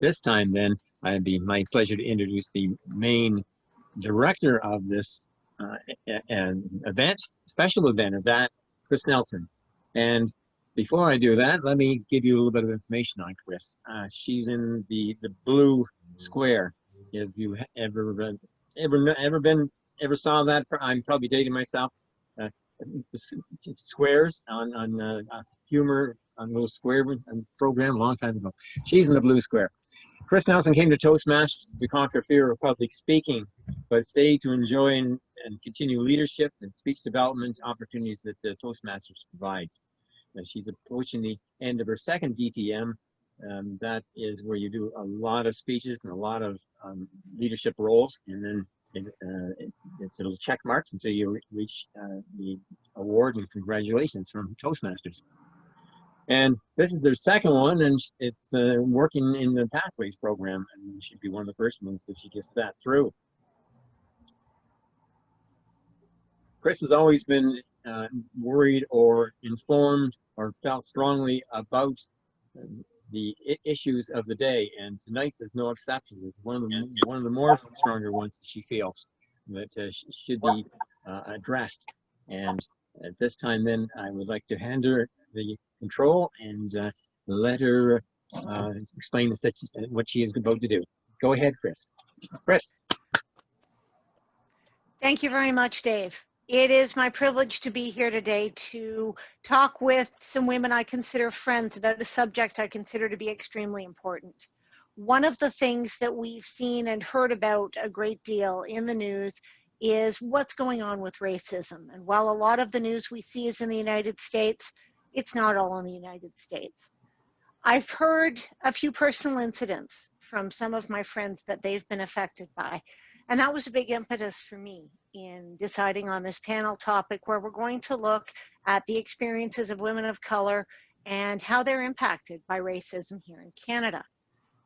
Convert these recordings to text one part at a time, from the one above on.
this time, then, it'd be my pleasure to introduce the main director of this special event of that, Chris Nelson. And before I do that, let me give you a little bit of information on Chris. She's in the blue square. If you ever saw that, I'm probably dating myself. Squares on humor on little square program a long time ago. She's in the blue square. Chris Nelson came to Toastmasters to conquer fear of public speaking, but stayed to enjoy and continue leadership and speech development opportunities that the Toastmasters provides. She's approaching the end of her second DTM. That is where you do a lot of speeches and a lot of leadership roles, and then it's little check marks until you reach the award, and congratulations from Toastmasters. And this is their second one, and it's working in the Pathways program, and she'd be one of the first ones that she just sat through. Chris has always been worried or informed or felt strongly about the issues of the day, and tonight's is no exception. It's one of the more stronger ones that she feels that should be addressed. And at this time, then, I would like to hand her the control and let her explain what she is about to do. Go ahead, Chris. Chris. Thank you very much, Dave. It is my privilege to be here today to talk with some women I consider friends about a subject I consider to be extremely important. One of the things that we've seen and heard about a great deal in the news is what's going on with racism. And while a lot of the news we see is in the United States, it's not all in the United States. I've heard a few personal incidents from some of my friends that they've been affected by. And that was a big impetus for me in deciding on this panel topic, where we're going to look at the experiences of women of color and how they're impacted by racism here in Canada.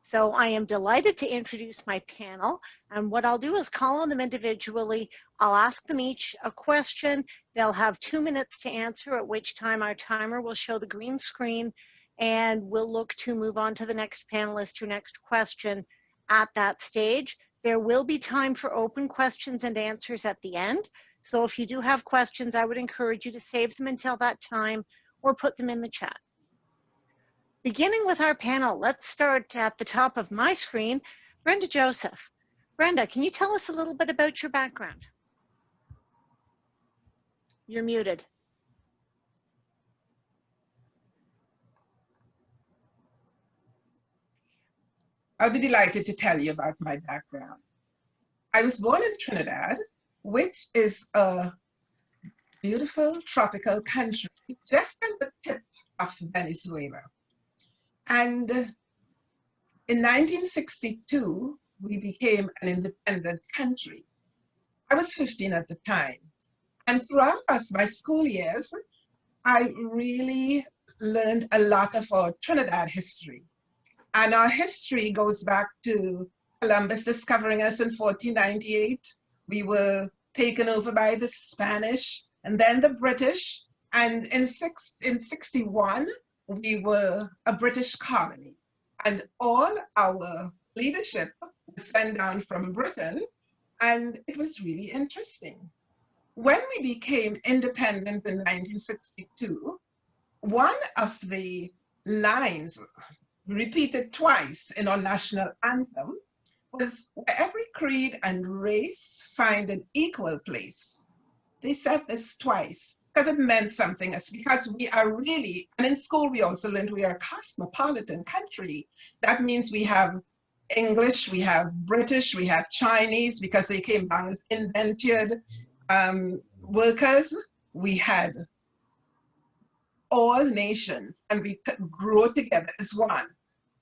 So I am delighted to introduce my panel, and what I'll do is call on them individually. I'll ask them each a question. They'll have 2 minutes to answer, at which time our timer will show the green screen, and we'll look to move on to the next panelist or next question at that stage. There will be time for open questions and answers at the end. So if you do have questions, I would encourage you to save them until that time or put them in the chat. Beginning with our panel, let's start at the top of my screen, Brenda Joseph. Brenda, can you tell us a little bit about your background? You're muted. I'll be delighted to tell you about my background. I was born in Trinidad, which is a beautiful tropical country just at the tip of Venezuela. And in 1962, we became an independent country. I was 15 at the time. And throughout my school years, I really learned a lot of our Trinidad history. And our history goes back to Columbus discovering us in 1498. We were taken over by the Spanish and then the British. And in 61, we were a British colony. And all our leadership was sent down from Britain. And it was really interesting. When we became independent in 1962, one of the lines repeated twice in our national anthem was, "Where every creed and race find an equal place." They said this twice because it meant something. It's because we are really, and in school we also learned we are a cosmopolitan country. That means we have English, we have British, we have Chinese, because they came down as indentured workers. We had all nations, and we could grow together as one.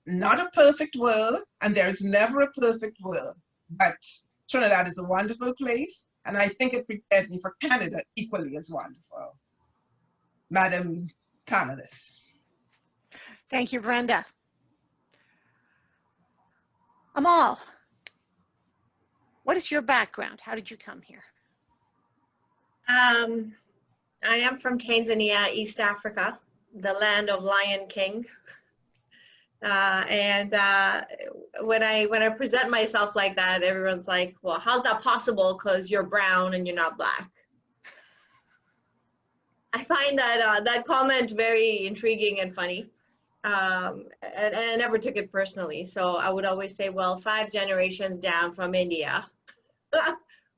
Not a perfect world, and there is never a perfect world, but Trinidad is a wonderful place, and I think it prepared me for Canada equally as wonderful. Madam panelists. Thank you, Brenda. Amal, what is your background? How did you come here? I am from Tanzania, East Africa, the land of Lion King. When I present myself like that, everyone's like, well, how's that possible? Because you're brown and you're not black. I find that comment very intriguing and funny. And I never took it personally. So I would always say, well, 5 generations down from India,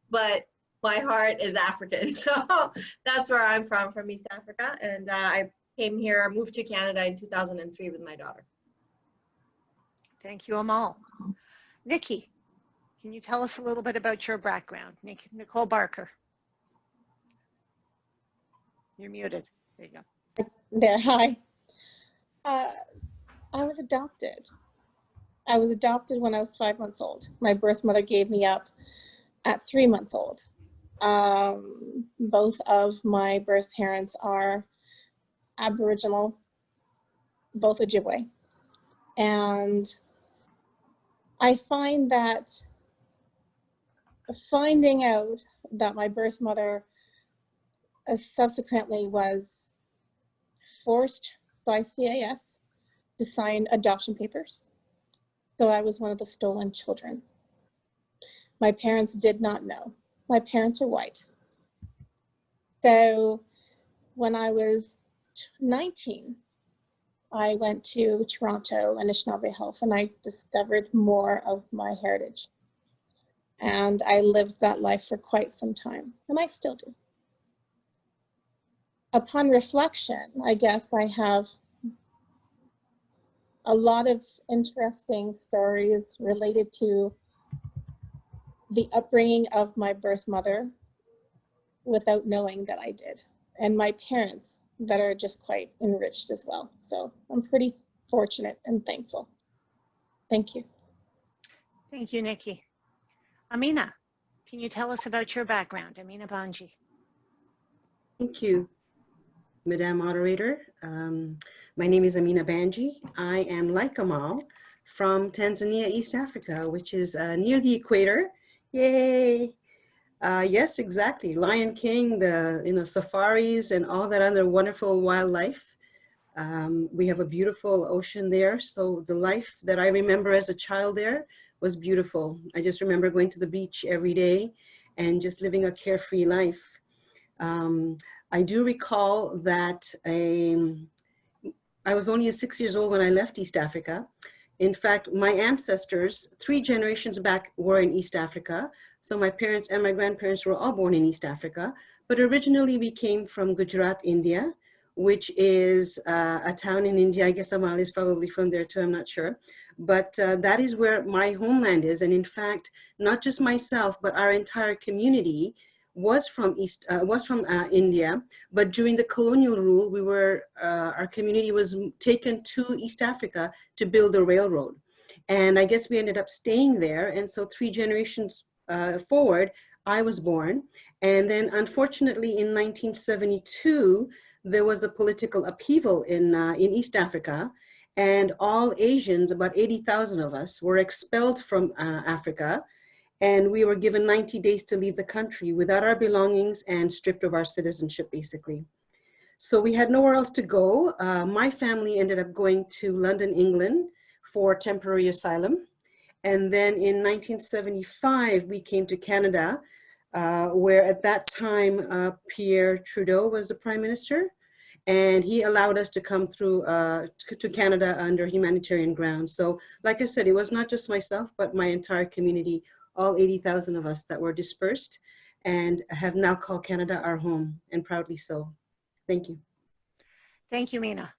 but my heart is African. So that's where I'm from East Africa. And I came here, moved to Canada in 2003 with my daughter. Thank you, Amal. Nikki, can you tell us a little bit about your background? Nicole Barker. You're muted. There you go. There, hi. I was adopted. I was adopted when I was 5 months old. My birth mother gave me up at 3 months old. Both of my birth parents are Aboriginal, both Ojibwe. And I find that finding out that my birth mother subsequently was forced by CAS to sign adoption papers. So I was one of the stolen children. My parents did not know. My parents are white. So when I was 19, I went to Toronto, Anishinaabe Health, and I discovered more of my heritage. And I lived that life for quite some time, and I still do. Upon reflection, I guess I have a lot of interesting stories related to the upbringing of my birth mother without knowing that I did, and my parents that are just quite enriched as well. So I'm pretty fortunate and thankful. Thank you. Thank you, Nikki. Amina, can you tell us about your background? Amina Banji. Thank you, Madam Moderator. My name is Amina Banji. I am like Amal from Tanzania, East Africa, which is near the equator. Yay! Yes, exactly. Lion King, the safaris and all that other wonderful wildlife. We have a beautiful ocean there. So the life that I remember as a child there was beautiful. I just remember going to the beach every day and just living a carefree life. I do recall that I was only 6 years old when I left East Africa. In fact, my ancestors, 3 generations back, were in East Africa. So my parents and my grandparents were all born in East Africa. But originally we came from Gujarat, India, which is a town in India. I guess Amal is probably from there too, I'm not sure. But that is where my homeland is. And in fact, not just myself, but our entire community was from India, but during the colonial rule, our community was taken to East Africa to build a railroad. And I guess we ended up staying there. And so 3 generations forward, I was born. And then unfortunately in 1972, there was a political upheaval in East Africa, and all Asians, about 80,000 of us, were expelled from Africa. And we were given 90 days to leave the country without our belongings and stripped of our citizenship, basically. So we had nowhere else to go. My family ended up going to London, England for temporary asylum. And then in 1975, we came to Canada, where at that time, Pierre Trudeau was the Prime Minister. And he allowed us to come through to Canada under humanitarian grounds. So like I said, it was not just myself, but my entire community, all 80,000 of us that were dispersed and have now called Canada our home, and proudly so. Thank you. Thank you, Mina.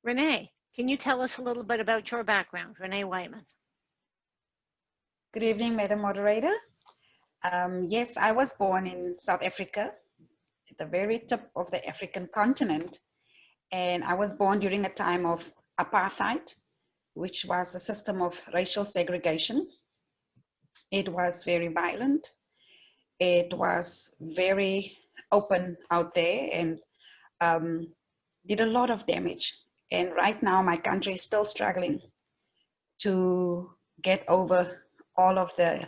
Renee, can you tell us a little bit about your background? Renee Whiteman. Good evening, Madam Moderator. Yes, I was born in South Africa, at the very top of the African continent. And I was born during a time of apartheid, which was a system of racial segregation. It was very violent. It was very open out there and did a lot of damage. And right now my country is still struggling to get over all of the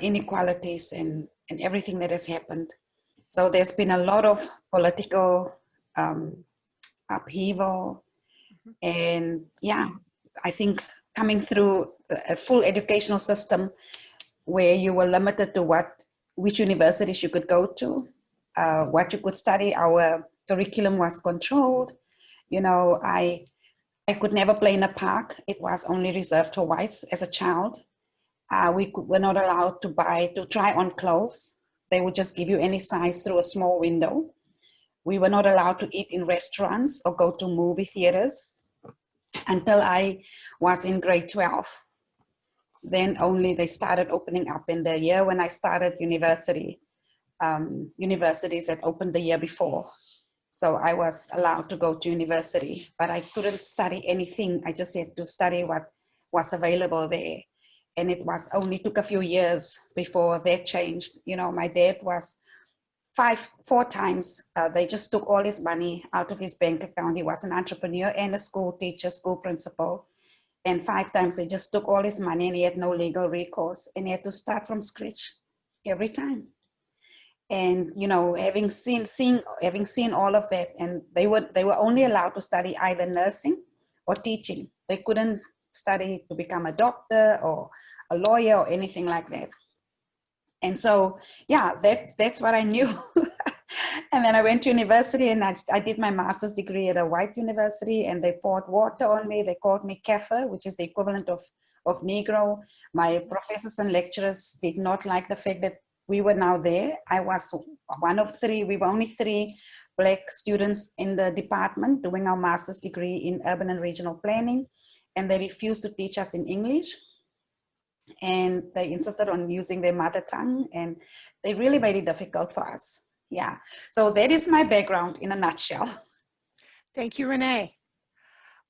inequalities and everything that has happened. So there's been a lot of political upheaval, and yeah, I think coming through a full educational system where you were limited to which universities you could go to, what you could study. Our curriculum was controlled. You know, I could never play in a park. It was only reserved for whites as a child. Were not allowed to try on clothes. They would just give you any size through a small window. We were not allowed to eat in restaurants or go to movie theaters until I was in grade 12. Then only they started opening up in the year when I started university. Universities had opened the year before. So I was allowed to go to university, but I couldn't study anything. I just had to study what was available there. And it was only took a few years before that changed. You know, my dad was four times, they just took all his money out of his bank account. He was an entrepreneur and a school teacher, school principal. And 5 times they just took all his money and he had no legal recourse and he had to start from scratch every time. And, you know, having seen all of that, and they were only allowed to study either nursing or teaching. They couldn't study to become a doctor or a lawyer or anything like that. And so, yeah, that's what I knew. And then I went to university and I did my master's degree at a white university, and they poured water on me. They called me Kaffir, which is the equivalent of Negro. My professors and lecturers did not like the fact that we were now there. I was one of 3, we were only 3 Black students in the department doing our master's degree in urban and regional planning, and they refused to teach us in English. And they insisted on using their mother tongue, and they really made it difficult for us. Yeah, so that is my background in a nutshell. Thank you, Renee.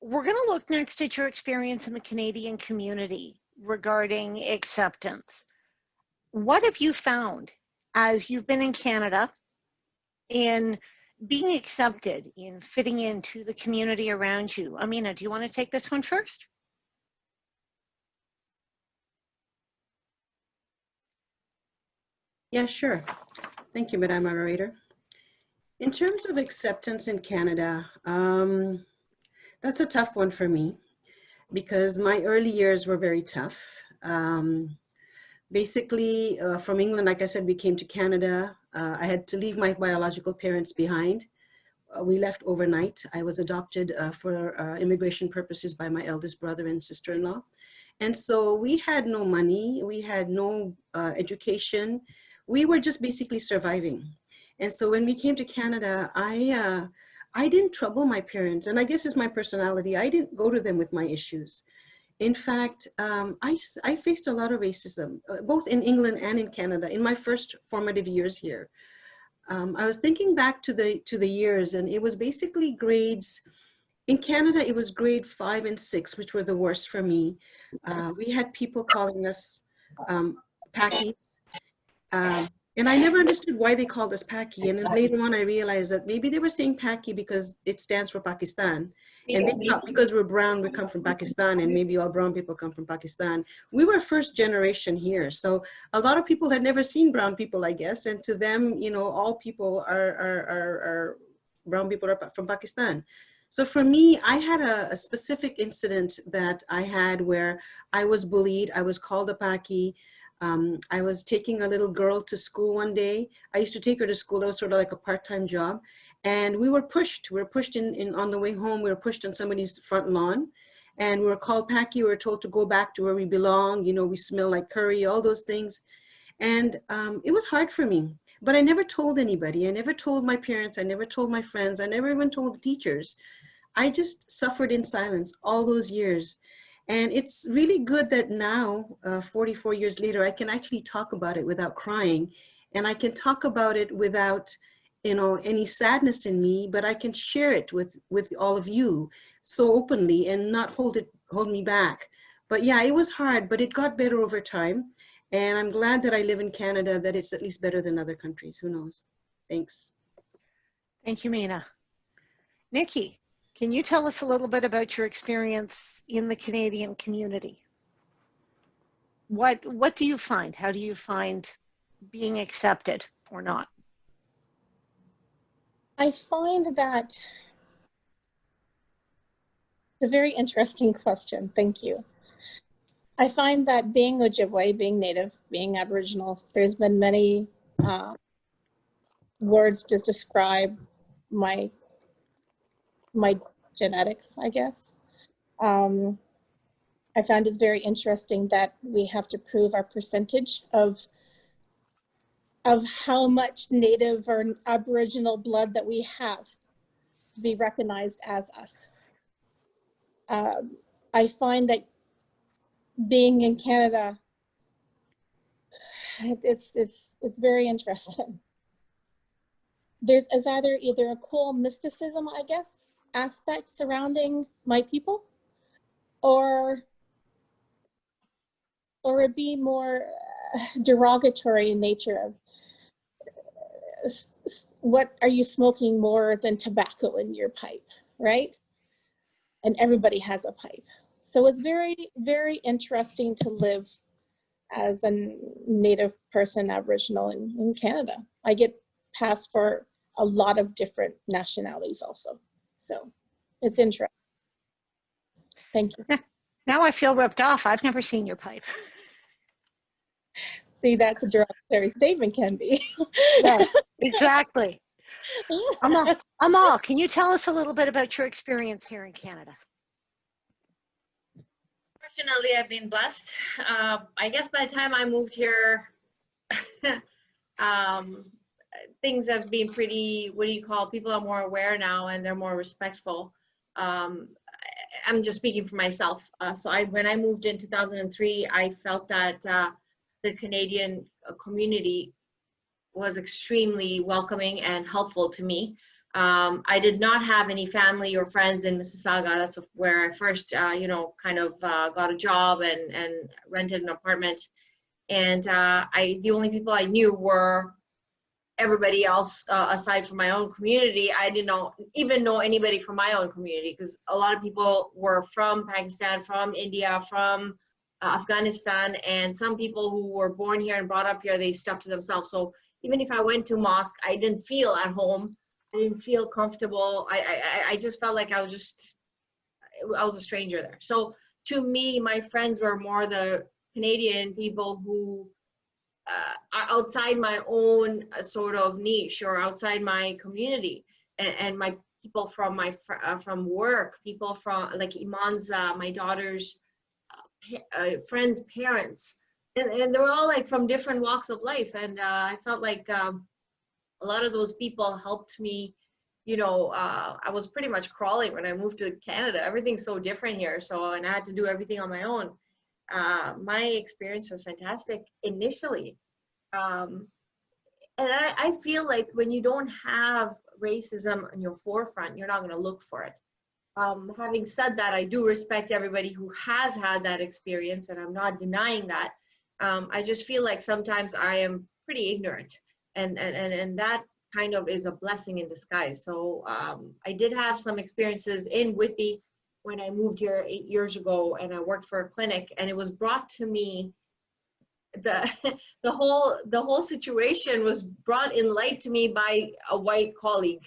We're going to look next at your experience in the Canadian community regarding acceptance. What have you found as you've been in Canada in being accepted, in fitting into the community around you? Amina, do you want to take this one first? Yeah, sure. Thank you, Madam Moderator. In terms of acceptance in Canada, that's a tough one for me because my early years were very tough. Basically, from England, like I said, we came to Canada. I had to leave my biological parents behind. We left overnight. I was adopted for immigration purposes by my eldest brother and sister-in-law. And so we had no money. We had no education. We were just basically surviving. And so when we came to Canada, I didn't trouble my parents. And I guess it's my personality. I didn't go to them with my issues. In fact, I faced a lot of racism, both in England and in Canada in my first formative years here. I was thinking back to the years, and it was basically grades. In Canada, it was grade 5 and 6, which were the worst for me. We had people calling us Pakis. And I never understood why they called us Paki. And then later on, I realized that maybe they were saying Paki because it stands for Pakistan. And they thought because we're brown, we come from Pakistan, and maybe all brown people come from Pakistan. We were first generation here. So a lot of people had never seen brown people, I guess. And to them, you know, all people are brown people are from Pakistan. So for me, I had a specific incident that I had where I was bullied. I was called a Paki. I was taking a little girl to school one day. I used to take her to school. That was sort of like a part-time job. And we were pushed. We were pushed on the way home. We were pushed on somebody's front lawn. And we were called Paki. We were told to go back to where we belong. You know, we smell like curry, all those things. And it was hard for me. But I never told anybody. I never told my parents. I never told my friends. I never even told the teachers. I just suffered in silence all those years. And it's really good that now, 44 years later, I can actually talk about it without crying. And I can talk about it without, you know, any sadness in me, but I can share it with all of you so openly and not hold me back. But yeah, it was hard, but it got better over time. And I'm glad that I live in Canada, that it's at least better than other countries. Who knows? Thanks. Thank you, Mina. Nikki, can you tell us a little bit about your experience in the Canadian community? What do you find? How do you find being accepted or not? I find that It's a very interesting question. Thank you. I find that being Ojibwe, being Native, being Aboriginal, there's been many words to describe my genetics, I guess. I found it's very interesting that we have to prove our percentage of how much Native or Aboriginal blood that we have to be recognized as us. I find that being in Canada, it's very interesting. There's either a cool mysticism, I guess, aspect surrounding my people, or it be more derogatory in nature of what are you smoking more than tobacco in your pipe, right? And everybody has a pipe. So it's very, very interesting to live as a Native person, Aboriginal in Canada. I get passed for a lot of different nationalities also. So it's interesting. Thank you. Now I feel ripped off. I've never seen your pipe. See, that's a derogatory statement, Candy. Yes, exactly. Amal, can you tell us a little bit about your experience here in Canada? Fortunately, I've been blessed. I guess by the time I moved here, things have been pretty, what do you call, people are more aware now and they're more respectful. I'm just speaking for myself. So when I moved in 2003, I felt that the Canadian community was extremely welcoming and helpful to me. I did not have any family or friends in Mississauga. That's where I first, kind of got a job and rented an apartment. And the only people I knew were everybody else aside from my own community. I didn't even know anybody from my own community, because a lot of people were from Pakistan, from India, from Afghanistan, and some people who were born here and brought up here, they stuck to themselves. So even if I went to mosque, I didn't feel at home. I didn't feel comfortable. I just felt like I was a stranger there. So to me, my friends were more the Canadian people who are outside my own sort of niche or outside my community, and my people from from work, people from like Iman's, my daughter's friends' parents, and they were all like from different walks of life, and I felt like a lot of those people helped me. I was pretty much crawling when I moved to Canada. Everything's so different here, and I had to do everything on my own. My experience was fantastic initially. And I feel like when you don't have racism in your forefront, you're not going to look for it. Having said that, I do respect everybody who has had that experience, and I'm not denying that. I just feel like sometimes I am pretty ignorant, and that kind of is a blessing in disguise. So I did have some experiences in Whitby when I moved here 8 years ago, and I worked for a clinic, and it was brought to me, the whole situation was brought in light to me by a white colleague,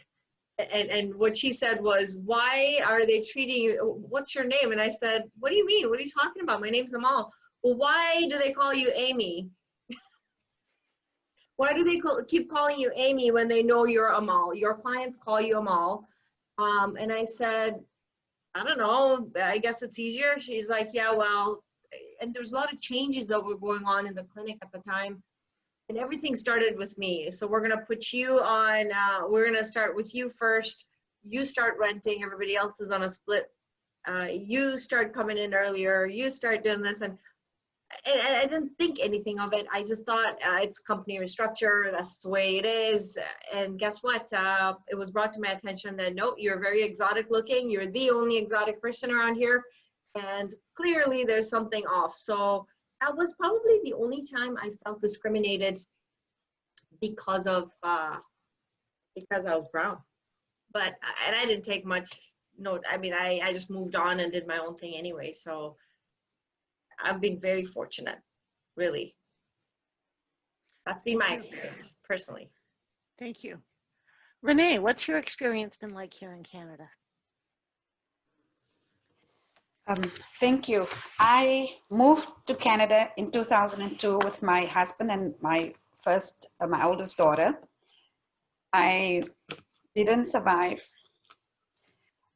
and what she said was, "Why are they treating you? What's your name?" And I said, "What do you mean? What are you talking about? My name's Amal." "Well, why do they call you Amy? Why do they keep calling you Amy when they know you're Amal? Your clients call you Amal." And I said, "I don't know. I guess it's easier." She's like, "Yeah, well," and there's a lot of changes that were going on in the clinic at the time, and everything started with me. So we're gonna put you on, we're gonna start with you first. You start renting, everybody else is on a split. You start coming in earlier, you start doing this, and I didn't think anything of it. I just thought it's company restructure, that's the way it is. And guess what? It was brought to my attention that, no, you're very exotic looking. You're the only exotic person around here. And clearly there's something off. So that was probably the only time I felt discriminated because I was brown. And I didn't take much note. I mean, I just moved on and did my own thing anyway. So I've been very fortunate, really. That's been my experience personally. Thank you. Renee, what's your experience been like here in Canada? Thank you. I moved to Canada in 2002 with my husband and my oldest daughter. I didn't survive.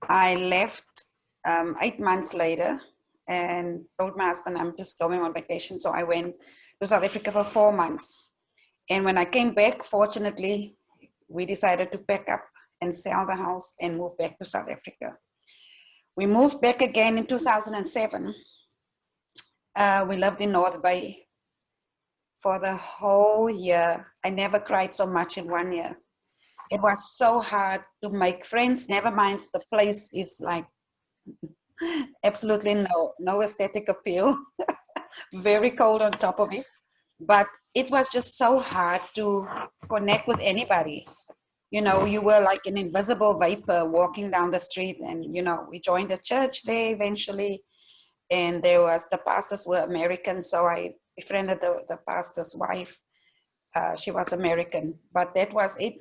I left 8 months later and told my husband I'm just going on vacation. So I went to South Africa for 4 months. And when I came back, fortunately, we decided to pack up and sell the house and move back to South Africa. We moved back again in 2007. We lived in North Bay for the whole year. I never cried so much in 1 year. It was so hard to make friends. Never mind, the place is like absolutely no aesthetic appeal. Very cold on top of it. But it was just so hard to connect with anybody. You know, you were like an invisible vapor walking down the street. And, you know, we joined a church there eventually. And the pastors were American. So I befriended the pastor's wife. She was American, but that was it.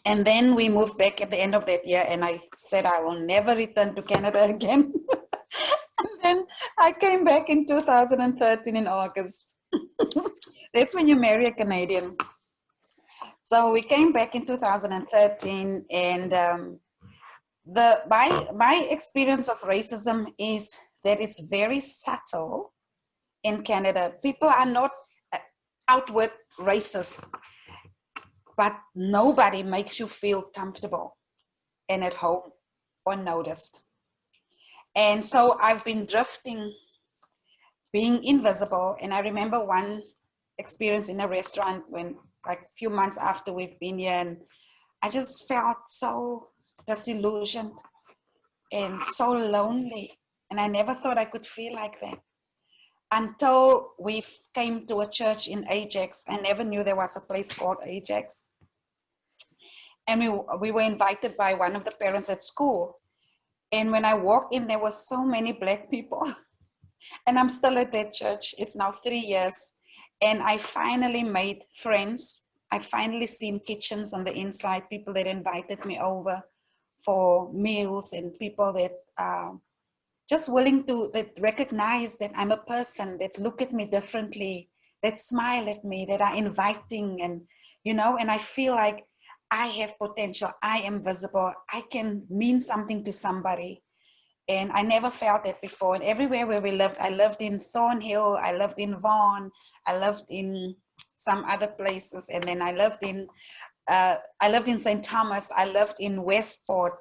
And then we moved back at the end of that year, and I said I will never return to Canada again. And then I came back in 2013 in August. That's when you marry a Canadian. So we came back in 2013, and my experience of racism is that it's very subtle in Canada. People are not outward racist, but nobody makes you feel comfortable and at home or noticed. And so I've been drifting, being invisible. And I remember one experience in a restaurant when, like a few months after we've been here, and I just felt so disillusioned and so lonely. And I never thought I could feel like that until we came to a church in Ajax. I never knew there was a place called Ajax. And we were invited by one of the parents at school. And when I walked in, there were so many Black people. And I'm still at that church. It's now 3 years. And I finally made friends. I finally seen kitchens on the inside, people that invited me over for meals, and people that are just willing to that recognize that I'm a person, that look at me differently, that smile at me, that are inviting. And, you know, and I feel like I have potential. I am visible. I can mean something to somebody. And I never felt that before. And everywhere where we lived, I lived in Thornhill, I lived in Vaughan, I lived in some other places. And then I lived in St. Thomas, I lived in Westport,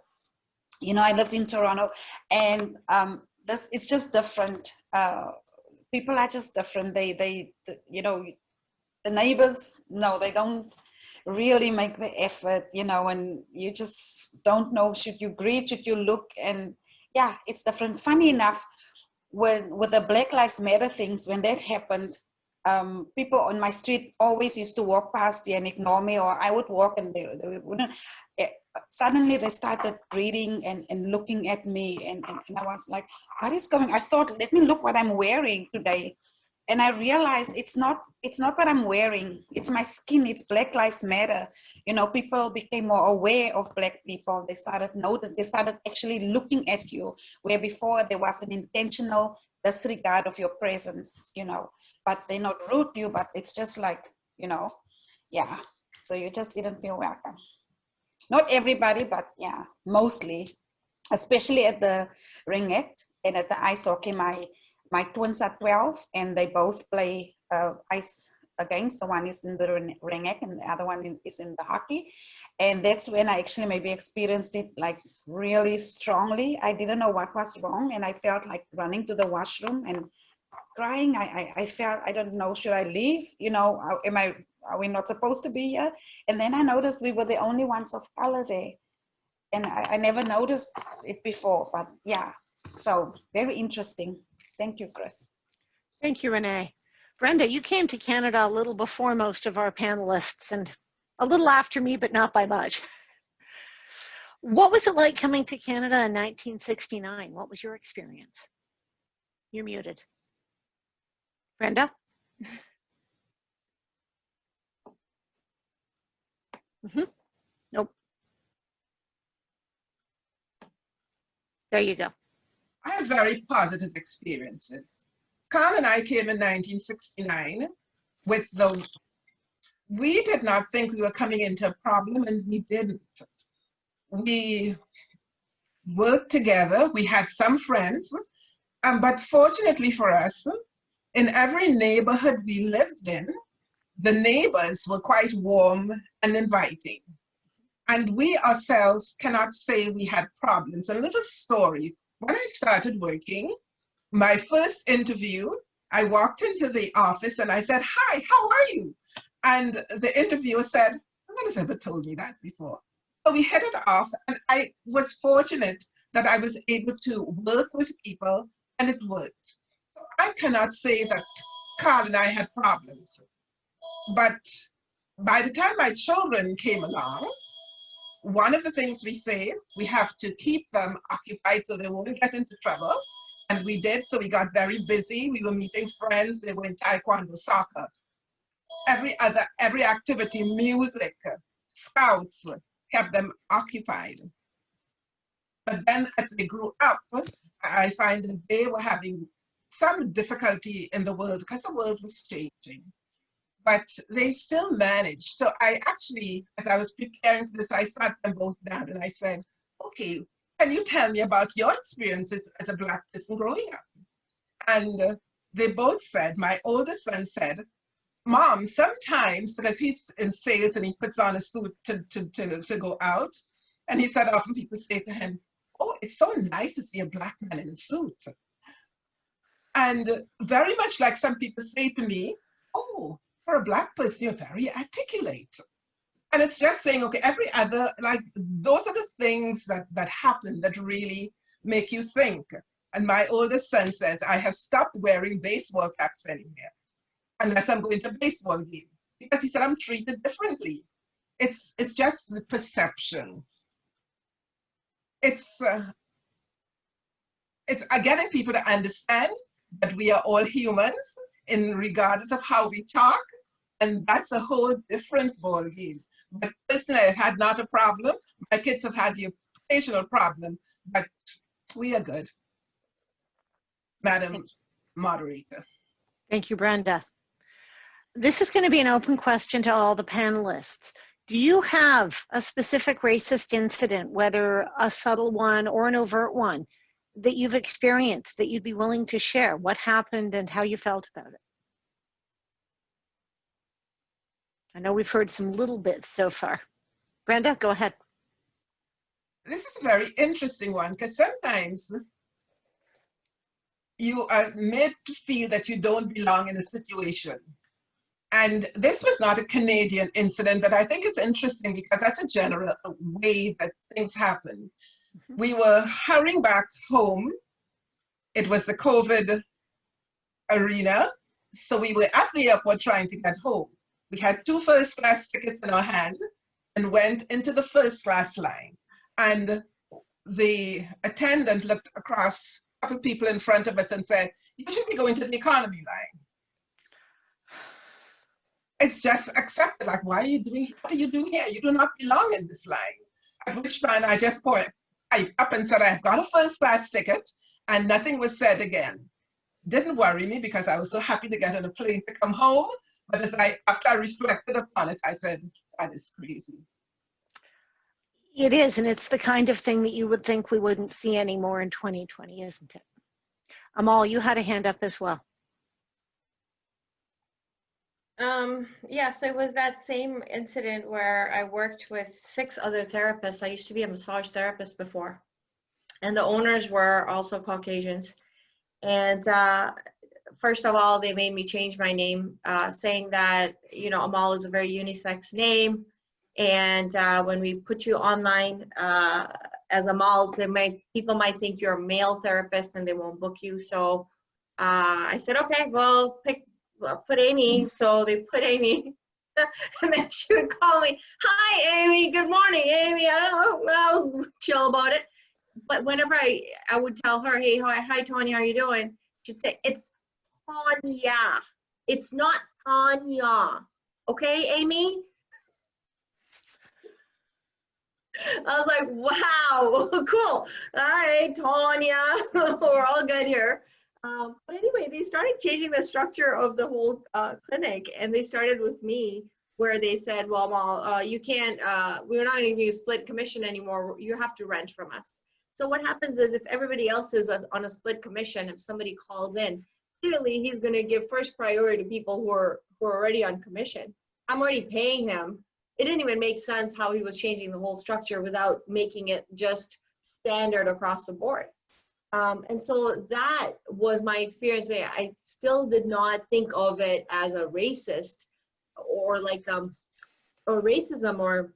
you know, I lived in Toronto. And it's just different. People are just different. They, you know, the neighbors, no, they don't really make the effort, you know, and you just don't know, should you greet, should you look? And yeah, it's different. Funny enough, with the Black Lives Matter things, when that happened, people on my street always used to walk past you and ignore me, or I would walk and they wouldn't. Suddenly they started greeting and looking at me, and I was like, what is going? I thought, let me look what I'm wearing today. And I realized it's not what I'm wearing. It's my skin. It's Black Lives Matter. You know, people became more aware of Black people. They started actually looking at you, where before there was an intentional disregard of your presence, you know, but they're not rude to you, but it's just like, you know, yeah. So you just didn't feel welcome. Not everybody, but yeah, mostly, especially at the ringette and at the ice hockey. My twins are 12 and they both play ice against. The one is in the ringette and the other one is in the hockey. And that's when I actually maybe experienced it like really strongly. I didn't know what was wrong, and I felt like running to the washroom and crying. I felt, I don't know, should I leave? You know, are we not supposed to be here? And then I noticed we were the only ones of color there. And I never noticed it before, but yeah, so very interesting. Thank you, Chris. Thank you, Renee. Brenda, you came to Canada a little before most of our panelists and a little after me, but not by much. What was it like coming to Canada in 1969? What was your experience? You're muted. Brenda? Nope. There you go. I have very positive experiences. Carl and I came in 1969 with we did not think we were coming into a problem, and we didn't. We worked together, we had some friends, but fortunately for us, in every neighborhood we lived in, the neighbors were quite warm and inviting. And we ourselves cannot say we had problems. A little story, when I started working, my first interview, I walked into the office and I said, "Hi, how are you?" And the interviewer said, "No one has ever told me that before." So we hit it off, and I was fortunate that I was able to work with people, and it worked. So I cannot say that Carl and I had problems. But by the time my children came along, one of the things we say, we have to keep them occupied so they won't get into trouble. And we did, so we got very busy. We were meeting friends, they were in taekwondo, soccer, every activity, music, scouts, kept them occupied. But then as they grew up, I find that they were having some difficulty in the world because the world was changing. But they still managed. So I actually, as I was preparing for this, I sat them both down and I said, "Okay, can you tell me about your experiences as a Black person growing up?" And they both said, my oldest son said, "Mom, sometimes," because he's in sales and he puts on a suit to go out, and he said often people say to him, "Oh, it's so nice to see a Black man in a suit." And very much like some people say to me, "Oh, for a Black person, you're very articulate." And it's just saying, okay, every other, like, those are the things that happen that really make you think. And my oldest son says, "I have stopped wearing baseball caps anymore, unless I'm going to a baseball game." Because he said, "I'm treated differently." It's just the perception. It's getting people to understand that we are all humans, in regardless of how we talk, and that's a whole different ball game. But personally, I've had not a problem. My kids have had the occasional problem, but we are good. Madam Moderator. Thank you, Brenda. This is going to be an open question to all the panelists. Do you have a specific racist incident, whether a subtle one or an overt one, that you've experienced that you'd be willing to share? What happened and how you felt about it? I know we've heard some little bits so far. Brenda, go ahead. This is a very interesting one, because sometimes you are made to feel that you don't belong in a situation. And this was not a Canadian incident, but I think it's interesting because that's a general way that things happen. We were hurrying back home. It was the COVID arena. So we were at the airport trying to get home. We had 2 first-class tickets in our hand and went into the first-class line. And the attendant looked across a couple of people in front of us and said, "You should be going to the economy line." It's just accepted, like, what are you doing here? You do not belong in this line. At which time I just piped up and said, "I've got a first-class ticket," and nothing was said again. Didn't worry me because I was so happy to get on a plane to come home. But after I reflected upon it, I said, that is crazy. It is, and it's the kind of thing that you would think we wouldn't see anymore in 2020, isn't it? Amal, you had a hand up as well. Yes, it was that same incident where I worked with 6 other therapists. I used to be a massage therapist before, and the owners were also Caucasians. And first of all, they made me change my name, saying that, you know, Amal is a very unisex name. And when we put you online as Amal, people might think you're a male therapist and they won't book you. So I said, okay, well, put Amy. So they put Amy. And then she would call me, "Hi, Amy. Good morning, Amy." I don't know. I was chill about it. But whenever I would tell her, "Hey, hi, Tanya, how you doing?" She'd say, "It's Tanya. It's not Tanya. Okay, Amy?" I was like, wow, cool. All right, Tanya, we're all good here. But anyway, they started changing the structure of the whole clinic, and they started with me, where they said, well, Mal, you can't, we're not going to use split commission anymore. You have to rent from us. So what happens is if everybody else is on a split commission, if somebody calls in, clearly he's going to give first priority to people who are already on commission. I'm already paying him. It didn't even make sense how he was changing the whole structure without making it just standard across the board. And so that was my experience there. I still did not think of it as a racist or like or racism, or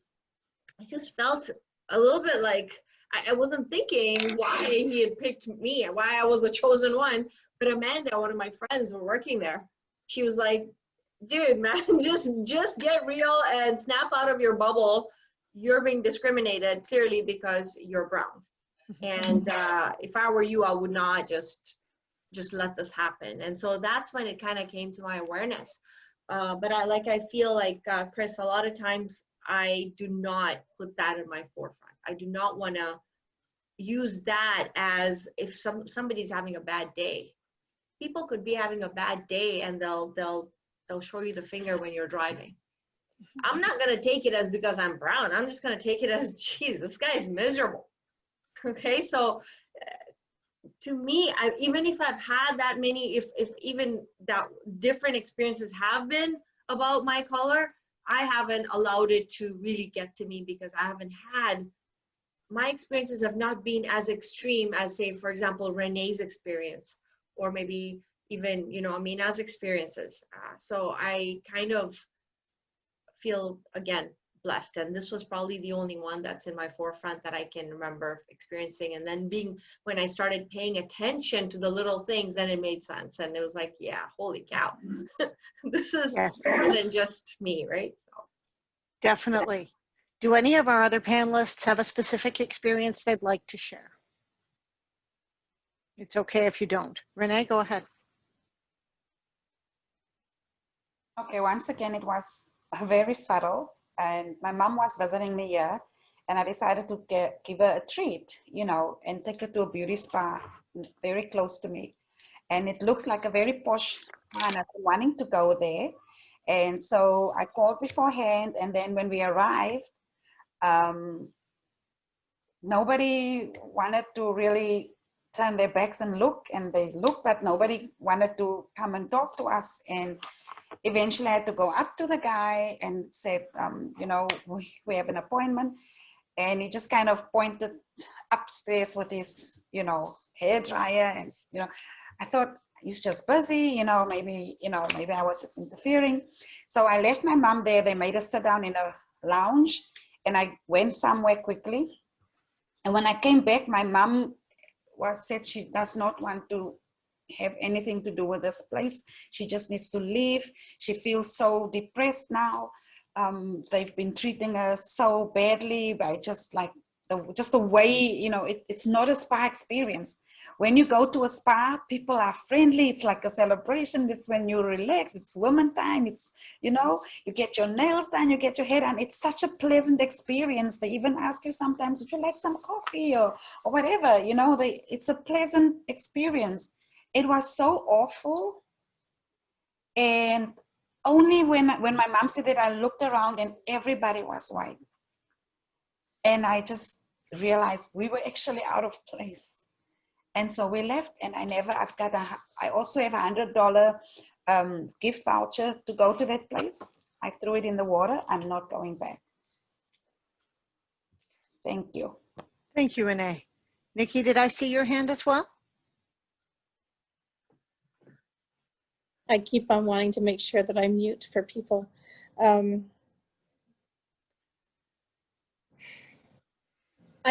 I just felt a little bit like I wasn't thinking why he had picked me, why I was the chosen one. But Amanda, one of my friends who were working there, she was like, dude, man, just get real and snap out of your bubble. You're being discriminated clearly because you're brown. And if I were you, I would not just let this happen. And so that's when it kind of came to my awareness. But I feel like, Chris, a lot of times I do not put that in my forefront. I do not want to use that as if somebody's having a bad day. People could be having a bad day and they'll show you the finger when you're driving. I'm not going to take it as because I'm brown. I'm just going to take it as, geez, this guy's miserable. Okay, so to me, even if I've had that many, if even that different experiences have been about my color, I haven't allowed it to really get to me because I haven't had, my experiences have not been as extreme as, say, for example, Renee's experience, or maybe even, you know, Amina's experiences. So I kind of feel, again, blessed. And this was probably the only one that's in my forefront that I can remember experiencing. And then when I started paying attention to the little things, then it made sense. And it was like, yeah, holy cow, this is more than just me, right? So. Definitely. Do any of our other panelists have a specific experience they'd like to share? It's okay if you don't. Renee, go ahead. Okay, once again, it was very subtle. And my mom was visiting me here, and I decided to give her a treat, you know, and take her to a beauty spa very close to me. And it looks like a very posh spa, and I've been wanting to go there. And so I called beforehand, and then when we arrived, nobody wanted to really turn their backs and look, and they looked, but nobody wanted to come and talk to us. And eventually I had to go up to the guy and said, you know, we have an appointment. And he just kind of pointed upstairs with his, you know, hair dryer. And, you know, I thought he's just busy, you know, maybe I was just interfering. So I left my mom there. They made us sit down in a lounge, and I went somewhere quickly. And when I came back, my mom said she does not want to have anything to do with this place. She just needs to leave. She feels so depressed now. They've been treating her so badly by just the way, you know, it's not a spa experience. When you go to a spa, people are friendly. It's like a celebration. It's when you relax. It's women time. It's, you know, you get your nails done, you get your hair done. It's such a pleasant experience. They even ask you sometimes, would you like some coffee or whatever, you know, it's a pleasant experience. It was so awful. And only when my mom said that, I looked around and everybody was white. And I just realized we were actually out of place. And so we left, and I also have $100 gift voucher to go to that place. I threw it in the water. I'm not going back. Thank you. Thank you, Renee. Nikki, did I see your hand as well? I keep on wanting to make sure that I mute for people. I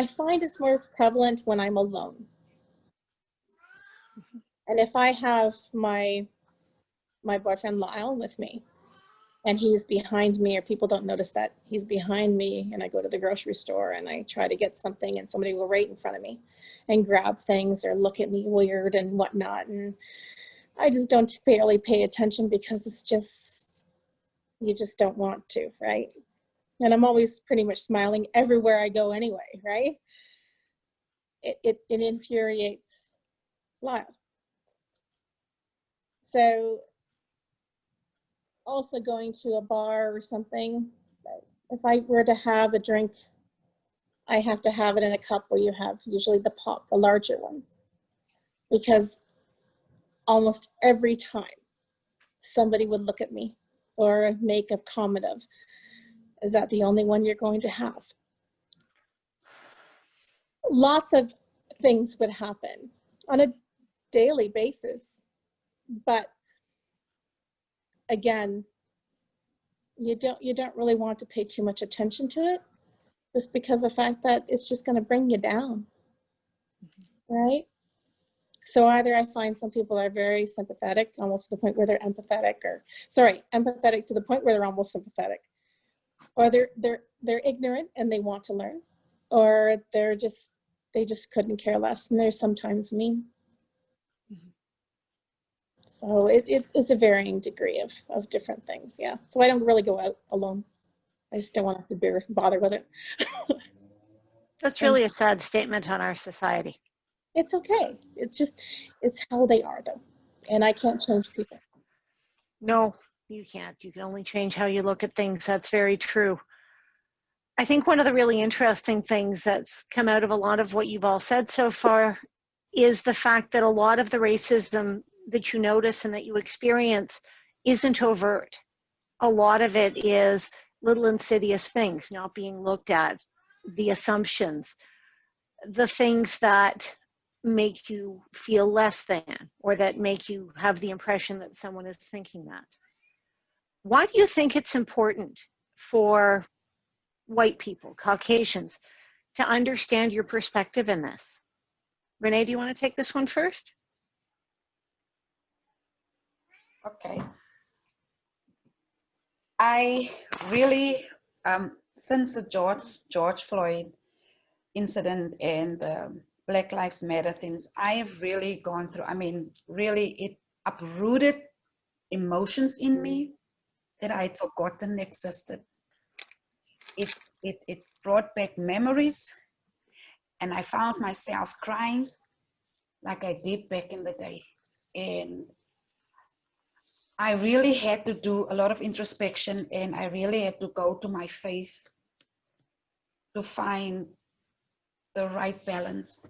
find it's more prevalent when I'm alone. And if I have my boyfriend Lyle with me, and he's behind me, or people don't notice that he's behind me, and I go to the grocery store and I try to get something, and somebody will right in front of me and grab things or look at me weird and whatnot, and I just don't barely pay attention because it's just, you just don't want to, right? And I'm always pretty much smiling everywhere I go anyway, right? It infuriates Lyle. So also going to a bar or something, if I were to have a drink, I have to have it in a cup where you have usually the pop, the larger ones, because almost every time somebody would look at me or make a comment of, is that the only one you're going to have? Lots of things would happen on a daily basis, but again, you don't really want to pay too much attention to it, just because of the fact that it's just going to bring you down, right? So either I find some people are very sympathetic, almost to the point where they're empathetic, or empathetic to the point where they're almost sympathetic, or they're ignorant and they want to learn, or they just couldn't care less, and they're sometimes mean. So it's a varying degree of different things, yeah. So I don't really go out alone. I just don't want to have to bother with it. That's really a sad statement on our society. It's okay. It's how they are, though. And I can't change people. No, you can't. You can only change how you look at things. That's very true. I think one of the really interesting things that's come out of a lot of what you've all said so far is the fact that a lot of the racism that you notice and that you experience isn't overt. A lot of it is little insidious things not being looked at, the assumptions, the things that make you feel less than, or that make you have the impression that someone is thinking that. Why do you think it's important for white people, Caucasians, to understand your perspective in this? Renee, do you want to take this one first? Okay. I really, since the George Floyd incident and Black Lives Matter things, I have really gone through, I mean, really it uprooted emotions in me that I had forgotten existed. It brought back memories, and I found myself crying like I did back in the day. And I really had to do a lot of introspection, and I really had to go to my faith to find the right balance,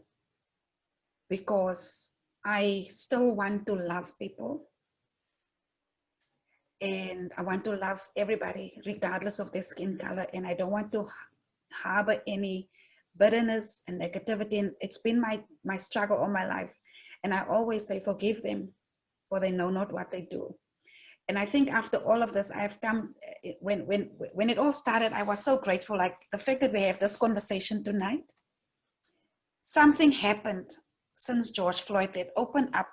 because I still want to love people, and I want to love everybody regardless of their skin color, and I don't want to harbor any bitterness and negativity. And it's been my struggle all my life, and I always say, forgive them, for they know not what they do. And I think after all of this, I have come, when it all started, I was so grateful, like the fact that we have this conversation tonight. Something happened since George Floyd that opened up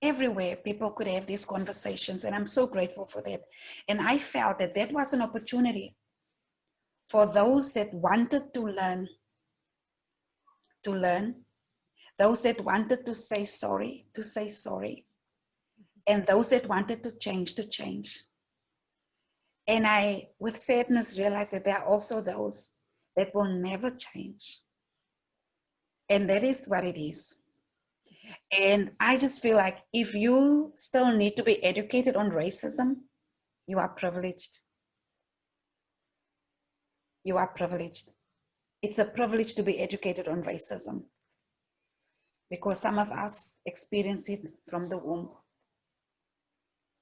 everywhere people could have these conversations, and I'm so grateful for that. And I felt that that was an opportunity for those that wanted to learn, those that wanted to say sorry, and those that wanted to change. And I, with sadness, realized that there are also those that will never change. And that is what it is. And I just feel like if you still need to be educated on racism, you are privileged. You are privileged. It's a privilege to be educated on racism, because some of us experience it from the womb.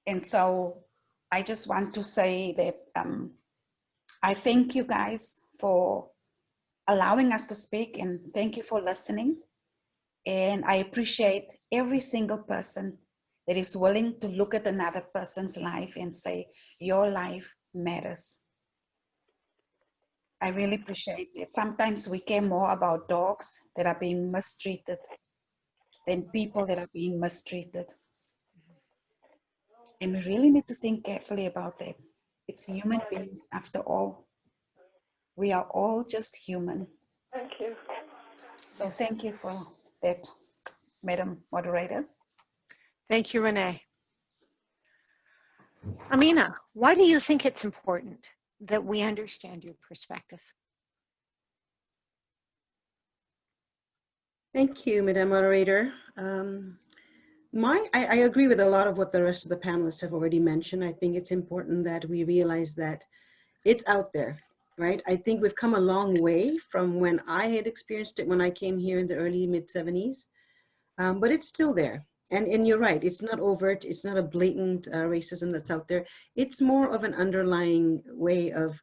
And so I just want to say that I thank you guys for allowing us to speak, and thank you for listening. And I appreciate every single person that is willing to look at another person's life and say, your life matters. I really appreciate it. Sometimes we care more about dogs that are being mistreated than people that are being mistreated. And we really need to think carefully about that. It's human beings after all. We are all just human. Thank you. So thank you for that, Madam Moderator. Thank you, Renee. Amina, why do you think it's important that we understand your perspective. Thank you, Madam Moderator. I agree with a lot of what the rest of the panelists have already mentioned. I think it's important that we realize that it's out there, right? I think we've come a long way from when I had experienced it when I came here in the early mid-70s, but it's still there. And you're right, it's not overt, it's not a blatant racism that's out there. It's more of an underlying way of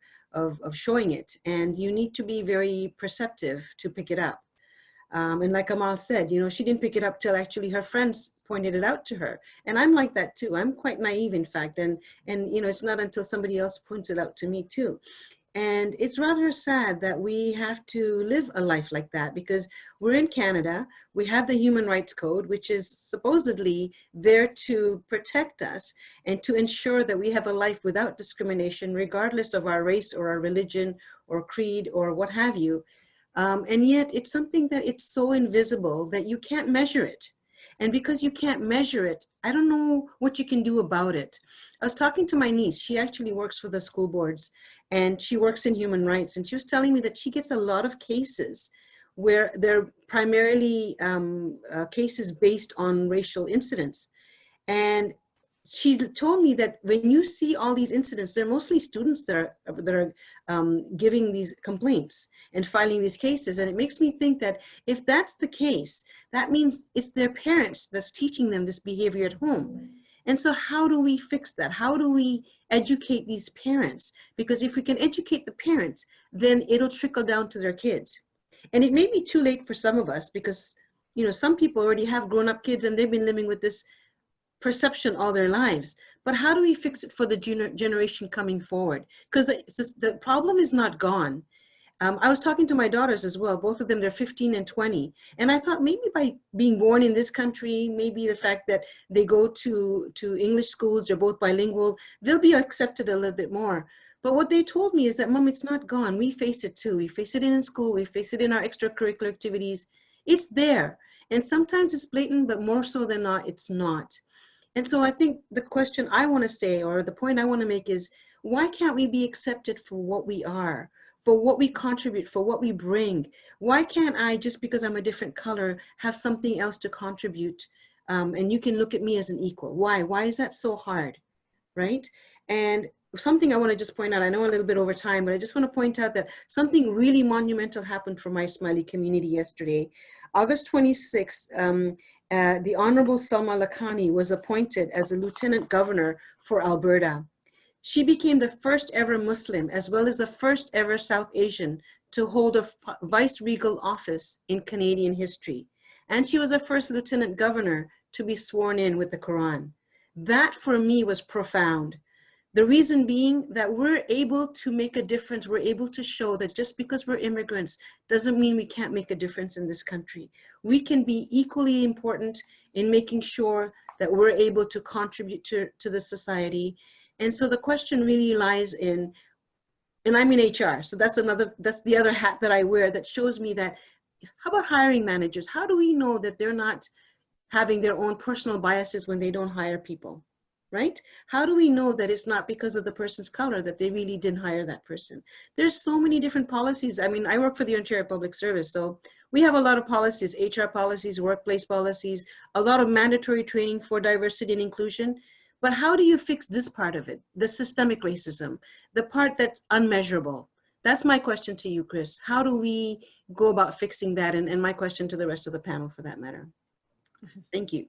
showing it. And you need to be very perceptive to pick it up. And like Amal said, you know, she didn't pick it up till actually her friends pointed it out to her. And I'm like that too. I'm quite naive, in fact. And you know, it's not until somebody else points it out to me too. And it's rather sad that we have to live a life like that, because we're in Canada, we have the Human Rights Code, which is supposedly there to protect us and to ensure that we have a life without discrimination, regardless of our race or our religion or creed or what have you. And yet it's something that it's so invisible that you can't measure it. And because you can't measure it, I don't know what you can do about it. I was talking to my niece. She actually works for the school boards and she works in human rights. And she was telling me that she gets a lot of cases where they're primarily cases based on racial incidents. And she told me that when you see all these incidents, they're mostly students that are giving these complaints and filing these cases. And it makes me think that if that's the case, that means it's their parents that's teaching them this behavior at home. And so how do we fix that? How do we educate these parents? Because if we can educate the parents, then it'll trickle down to their kids. And it may be too late for some of us because, you know, some people already have grown-up kids and they've been living with this perception all their lives. But how do we fix it for the generation coming forward? Because the problem is not gone. I was talking to my daughters as well, both of them, they're 15 and 20. And I thought maybe by being born in this country, maybe the fact that they go to English schools, they're both bilingual, they'll be accepted a little bit more. But what they told me is that, Mom, it's not gone. We face it too. We face it in school. We face it in our extracurricular activities. It's there. And sometimes it's blatant, but more so than not, it's not. And so I think the question I want to say, or the point I want to make is, why can't we be accepted for what we are, for what we contribute, for what we bring? Why can't I, just because I'm a different color, have something else to contribute? And you can look at me as an equal. Why? Why is that so hard, right? And something I want to just point out, I know a little bit over time, but I just want to point out that something really monumental happened for my Smiley community yesterday. August 26th, the Honorable Salma Lakhani was appointed as the Lieutenant Governor for Alberta. She became the first ever Muslim, as well as the first ever South Asian to hold a vice-regal office in Canadian history. And she was the first Lieutenant Governor to be sworn in with the Quran. That for me was profound. The reason being that we're able to make a difference. We're able to show that just because we're immigrants doesn't mean we can't make a difference in this country. We can be equally important in making sure that we're able to contribute to the society. And so the question really lies in, and I'm in HR, so that's the other hat that I wear that shows me that, how about hiring managers? How do we know that they're not having their own personal biases when they don't hire people? Right? How do we know that it's not because of the person's color that they really didn't hire that person? There's so many different policies. I mean, I work for the Ontario Public Service, so we have a lot of policies, HR policies, workplace policies, a lot of mandatory training for diversity and inclusion. But how do you fix this part of it? The systemic racism, the part that's unmeasurable. That's my question to you, Chris. How do we go about fixing that? And my question to the rest of the panel for that matter. Thank you.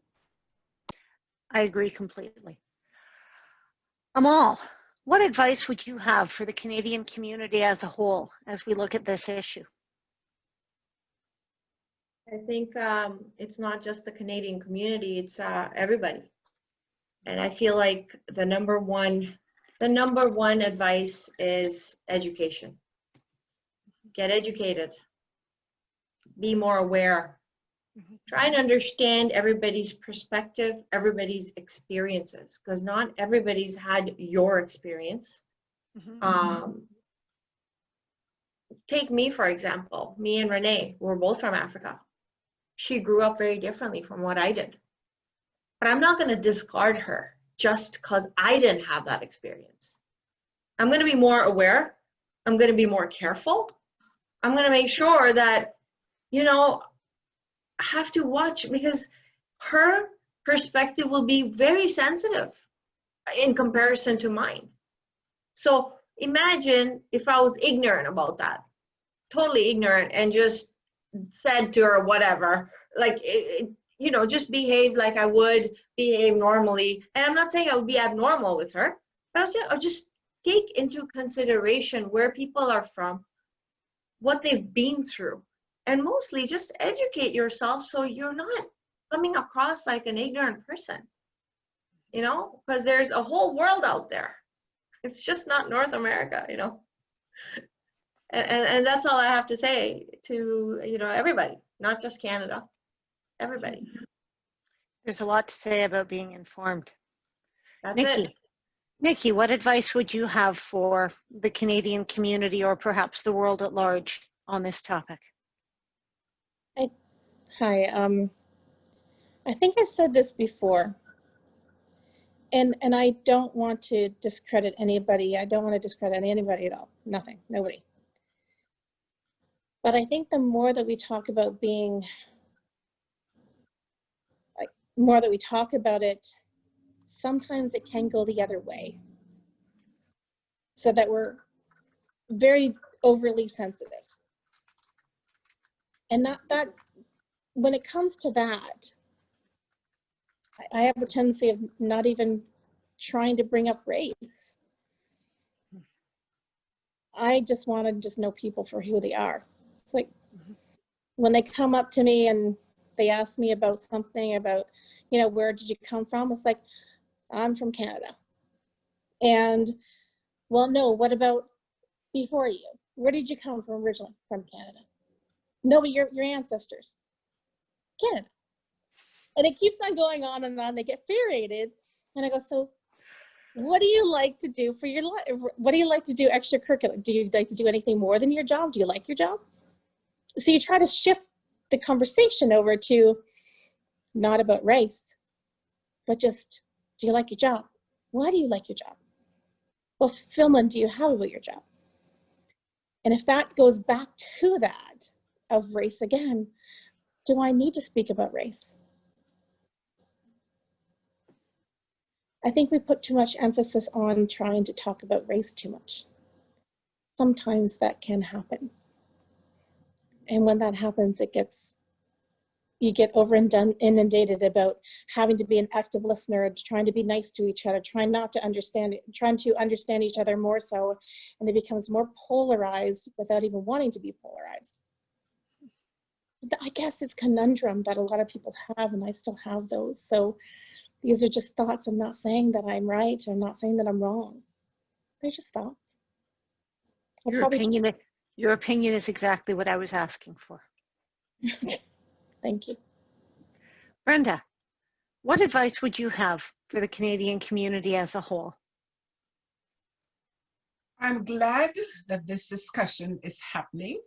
I agree completely. Amal, what advice would you have for the Canadian community as a whole as we look at this issue? I think it's not just the Canadian community, it's everybody. And I feel like the number one advice is education. Get educated. Be more aware. Try and understand everybody's perspective, everybody's experiences, because not everybody's had your experience. Take me, for example. Me and Renee, we're both from Africa. She grew up very differently from what I did. But I'm not going to discard her just because I didn't have that experience. I'm going to be more aware. I'm going to be more careful. I'm going to make sure that, you know, I have to watch, because her perspective will be very sensitive in comparison to mine. So imagine if I was ignorant about that, totally ignorant, and just said to her whatever, like, you know, just behave like I would behave normally. And I'm not saying I would be abnormal with her, but I'll just take into consideration where people are from, what they've been through, and mostly just educate yourself so you're not coming across like an ignorant person, you know, because there's a whole world out there. It's just not North America, you know. And that's all I have to say to, you know, everybody, not just Canada, everybody. There's a lot to say about being informed. That's Nikki, it. Nikki, what advice would you have for the Canadian community, or perhaps the world at large, on this topic? Hi, I think I said this before, and I don't want to discredit anybody. I don't want to discredit anybody at all. Nothing, nobody. But I think the more that we talk about being, like, more that we talk about it, sometimes it can go the other way. So that we're very overly sensitive. And that when it comes to that, I have a tendency of not even trying to bring up race. I just want to just know people for who they are. It's like when they come up to me and they ask me about something, about, you know, where did you come from? It's like, I'm from Canada. And, well, no, what about before you? Where did you come from originally? From Canada. No, but your ancestors. Canada. And it keeps on going on and on. They get infuriated. And I go, so what do you like to do for your life? What do you like to do extracurricular? Do you like to do anything more than your job? Do you like your job? So you try to shift the conversation over to not about race, but just, do you like your job? Why do you like your job? What fulfillment do you have about your job? And if that goes back to that of race again, do I need to speak about race? I think we put too much emphasis on trying to talk about race too much. Sometimes that can happen. And when that happens, you get inundated about having to be an active listener, trying to be nice to each other, trying to understand each other more so, and it becomes more polarized without even wanting to be polarized. I guess it's a conundrum that a lot of people have, and I still have those. So these are just thoughts. I'm not saying that I'm right. I'm not saying that I'm wrong. They're just thoughts. Your opinion is exactly what I was asking for. Thank you. Brenda, what advice would you have for the Canadian community as a whole? I'm glad that this discussion is happening,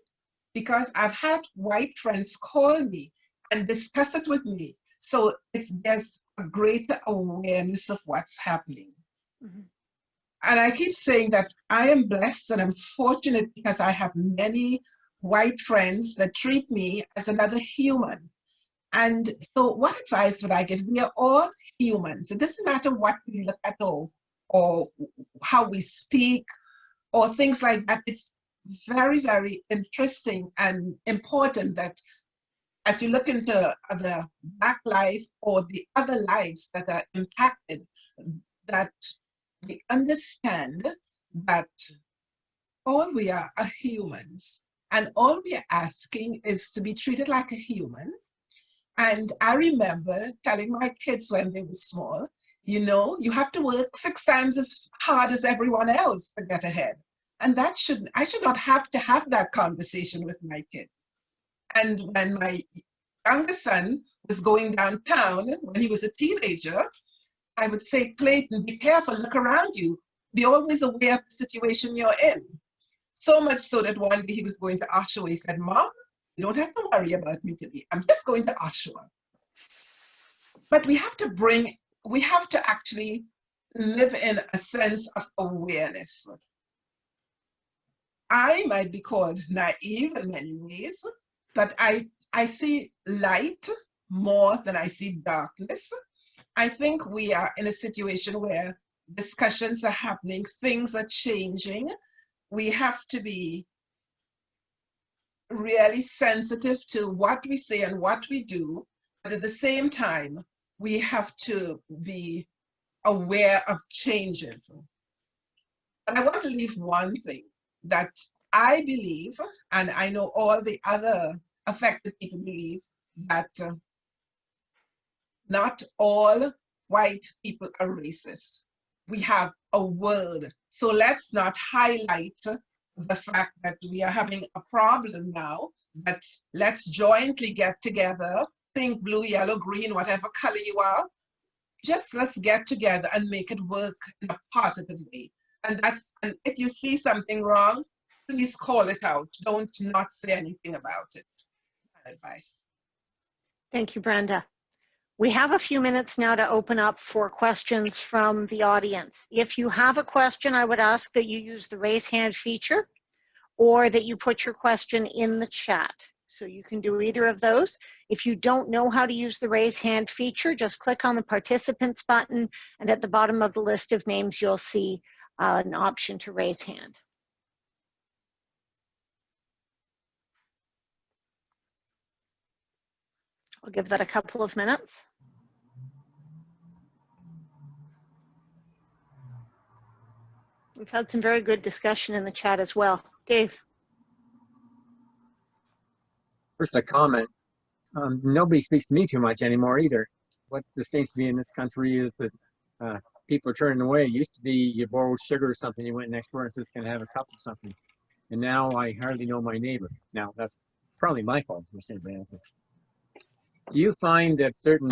because I've had white friends call me and discuss it with me. So there's a greater awareness of what's happening. Mm-hmm. And I keep saying that I am blessed and I'm fortunate, because I have many white friends that treat me as another human. And so what advice would I give? We are all humans. It doesn't matter what we look at or how we speak or things like that. It's very, very interesting and important that as you look into the Black life or the other lives that are impacted, that we understand that all we are humans, and all we are asking is to be treated like a human. And I remember telling my kids when they were small, you know, you have to work 6 times as hard as everyone else to get ahead. And I should not have to have that conversation with my kids. And when my younger son was going downtown, when he was a teenager, I would say, Clayton, be careful, look around you. Be always aware of the situation you're in. So much so that one day he was going to Oshawa. He said, Mom, you don't have to worry about me today. I'm just going to Oshawa. But we have to actually live in a sense of awareness. I might be called naive in many ways, but I see light more than I see darkness. I think we are in a situation where discussions are happening, things are changing. We have to be really sensitive to what we say and what we do, but at the same time, we have to be aware of changes. And I want to leave one thing that I believe, and I know all the other affected people believe, that not all white people are racist. We have a world. So let's not highlight the fact that we are having a problem now, but let's jointly get together, pink, blue, yellow, green, whatever color you are, just let's get together and make it work in a positive way. And if you see something wrong, please call it out. Don't not say anything about it. My advice. Thank you, Brenda. We have a few minutes now to open up for questions from the audience. If you have a question, I would ask that you use the raise hand feature or that you put your question in the chat. So you can do either of those. If you don't know how to use the raise hand feature, just click on the participants button, and at the bottom of the list of names, you'll see an option to raise hand. I'll give that a couple of minutes. We've had some very good discussion in the chat as well. Dave. First, a comment. Nobody speaks to me too much anymore either. What seems to be in this country is that people are turning away. It used to be you borrowed sugar or something, you went next door and said, "Can I have a cup of something?" And now I hardly know my neighbor. Now, that's probably my fault for anybody else's. Do you find that certain,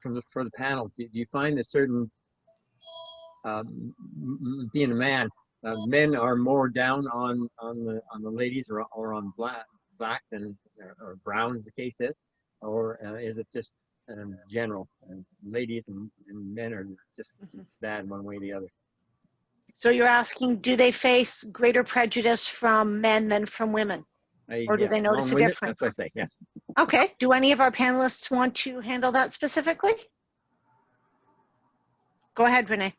for the panel, do you find that certain, being a man, men are more down on the ladies or on black than or brown, as the case is, or is it just general? Ladies and men are just as bad one way or the other. So you're asking, do they face greater prejudice from men than from women? Or do they notice a difference? That's what I say, yes. Okay, do any of our panelists want to handle that specifically? Go ahead, Renee.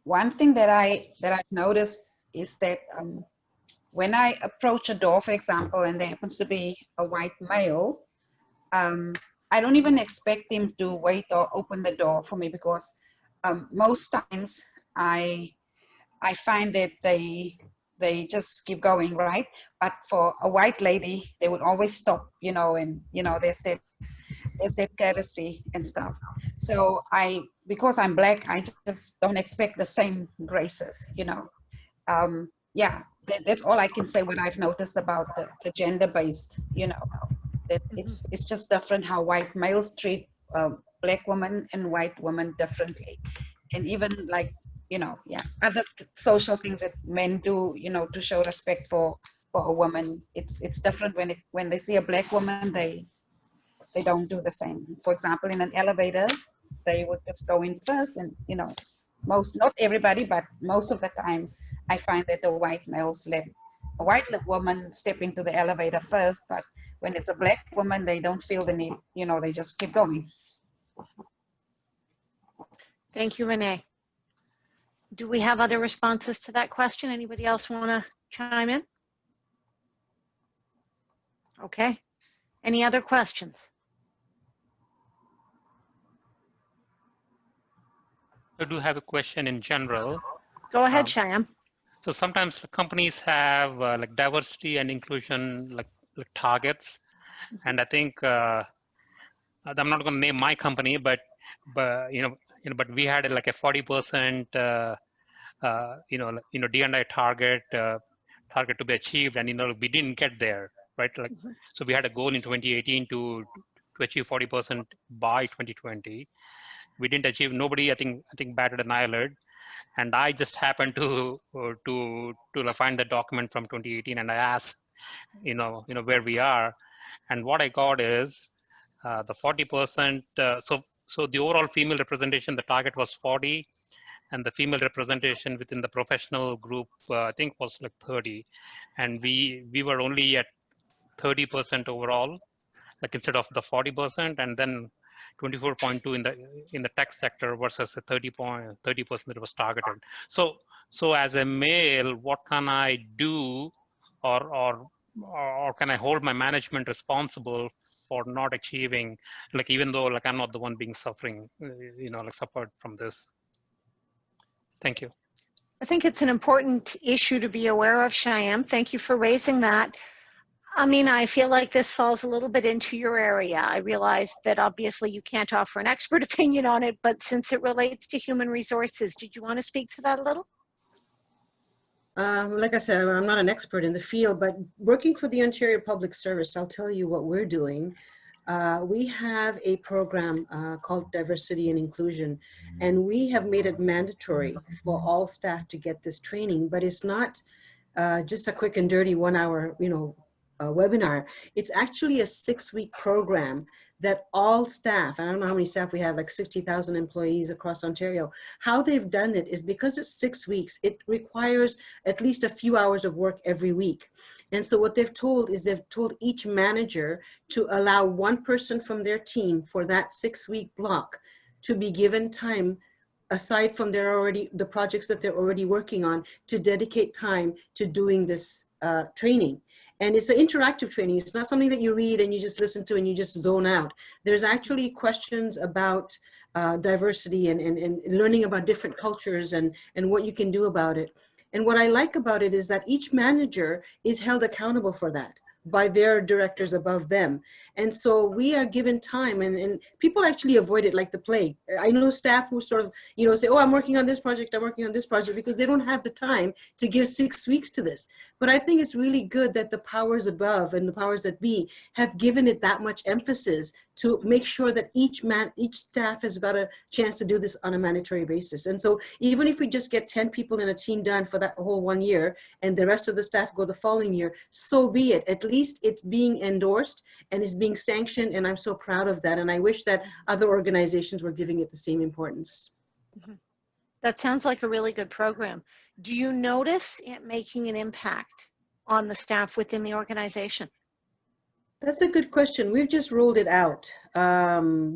One thing that I've noticed is that when I approach a door, for example, and there happens to be a white male, I don't even expect him to wait or open the door for me, because most times I find that they just keep going, right? But for a white lady, they would always stop, you know, and you know, there's that courtesy and stuff. So because I'm black, I just don't expect the same graces, you know. Yeah, that's all I can say. What I've noticed about the gender-based, you know, that it's just different how white males treat black women and white women differently, and even like, you know, yeah, other social things that men do, you know, to show respect for a woman. It's different when they see a black woman, they don't do the same. For example, in an elevator, they would just go in first, and you know, not everybody, but most of the time, I find that the white males let a white woman step into the elevator first, but when it's a black woman, they don't feel the need, you know, they just keep going. Thank you, Renee. Do we have other responses to that question? Anybody else want to chime in? Okay. Any other questions? I do have a question in general. Go ahead, Shyam. So sometimes companies have like diversity and inclusion like targets, and I think I'm not going to name my company, but but we had like a 40% D&I target to be achieved, and we didn't get there, right? Like, so we had a goal in 2018 to achieve 40% by 2020. We didn't achieve. Nobody, I think batted an eyelid. And I just happened to find the document from 2018, and I asked, where we are, and what I got is the 40%. So the overall female representation, the target was 40, and the female representation within the professional group, I think was like 30. And we were only at 30% overall, like instead of the 40%, and then 24.2 in the tech sector versus the 30% that was targeted. So as a male, what can I do, or can I hold my management responsible for not achieving, like even though like I'm not the one being suffering, like suffered from this? Thank you. I think it's an important issue to be aware of, Shyam. Thank you for raising that. I mean, I feel like this falls a little bit into your area. I realize that obviously you can't offer an expert opinion on it, but since it relates to human resources, did you want to speak to that a little? Like I said, I'm not an expert in the field, but working for the Ontario Public Service, I'll tell you what we're doing. We have a program called Diversity and Inclusion, and we have made it mandatory for all staff to get this training, but it's not just a quick and dirty 1 hour, webinar. It's actually a 6-week program that all staff, I don't know how many staff we have, like 60,000 employees across Ontario. How they've done it is because it's 6 weeks, it requires at least a few hours of work every week. And so what they've told is they've told each manager to allow one person from their team for that 6-week block to be given time aside from the projects that they're already working on, to dedicate time to doing this training. And it's an interactive training. It's not something that you read and you just listen to and you just zone out. There's actually questions about diversity and learning about different cultures and what you can do about it. And what I like about it is that each manager is held accountable for that by their directors above them. And so we are given time, and people actually avoid it like the plague. I know staff who sort of, say, oh, I'm working on this project, because they don't have the time to give 6 weeks to this. But I think it's really good that the powers above and the powers that be have given it that much emphasis to make sure that each staff has got a chance to do this on a mandatory basis. And so even if we just get 10 people in a team done for that whole 1 year and the rest of the staff go the following year, so be it. At least it's being endorsed and it's being sanctioned, and I'm so proud of that. And I wish that other organizations were giving it the same importance. Mm-hmm. That sounds like a really good program. Do you notice it making an impact on the staff within the organization? That's a good question. We've just rolled it out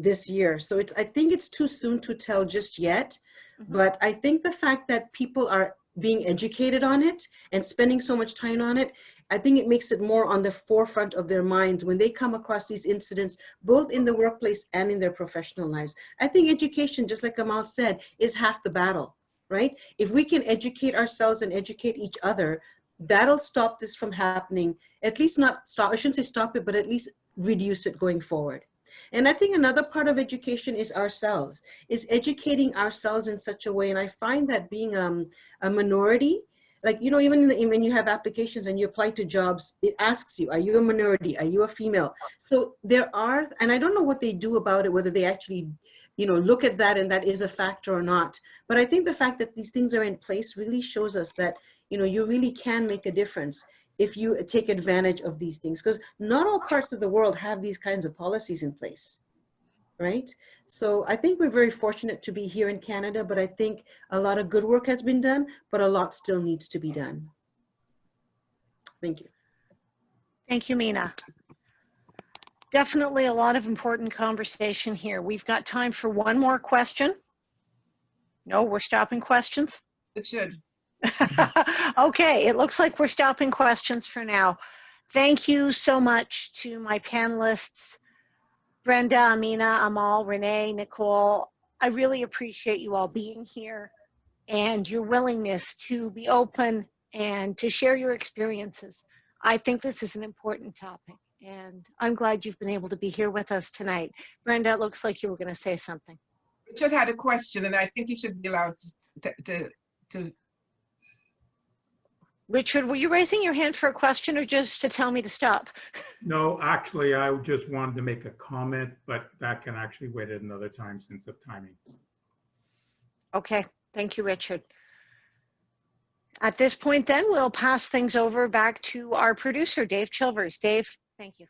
this year. So I think it's too soon to tell just yet. Mm-hmm. But I think the fact that people are being educated on it and spending so much time on it, I think it makes it more on the forefront of their minds when they come across these incidents, both in the workplace and in their professional lives. I think education, just like Amal said, is half the battle, right? If we can educate ourselves and educate each other, that'll stop this from happening. At least not stop, I shouldn't say stop it, but at least reduce it going forward. And I think another part of education is ourselves, is educating ourselves in such a way. And I find that being a minority, like, even when you have applications and you apply to jobs, it asks you, are you a minority? Are you a female? So there are, and I don't know what they do about it, whether they actually, look at that and that is a factor or not. But I think the fact that these things are in place really shows us that, you really can make a difference if you take advantage of these things, because not all parts of the world have these kinds of policies in place, right? So I think we're very fortunate to be here in Canada, but I think a lot of good work has been done, but a lot still needs to be done. Thank you. Thank you, Mina. Definitely a lot of important conversation here. We've got time for one more question. No, we're stopping questions? It should. Okay, it looks like we're stopping questions for now. Thank you so much to my panelists, Brenda, Amina, Amal, Renee, Nicole. I really appreciate you all being here and your willingness to be open and to share your experiences. I think this is an important topic, and I'm glad you've been able to be here with us tonight. Brenda, it looks like you were going to say something. Richard had a question, and I think you should be allowed to Richard, were you raising your hand for a question or just to tell me to stop? No, actually, I just wanted to make a comment, but that can actually wait at another time since of timing. Okay, thank you, Richard. At this point then, we'll pass things over back to our producer, Dave Chilvers. Dave, thank you.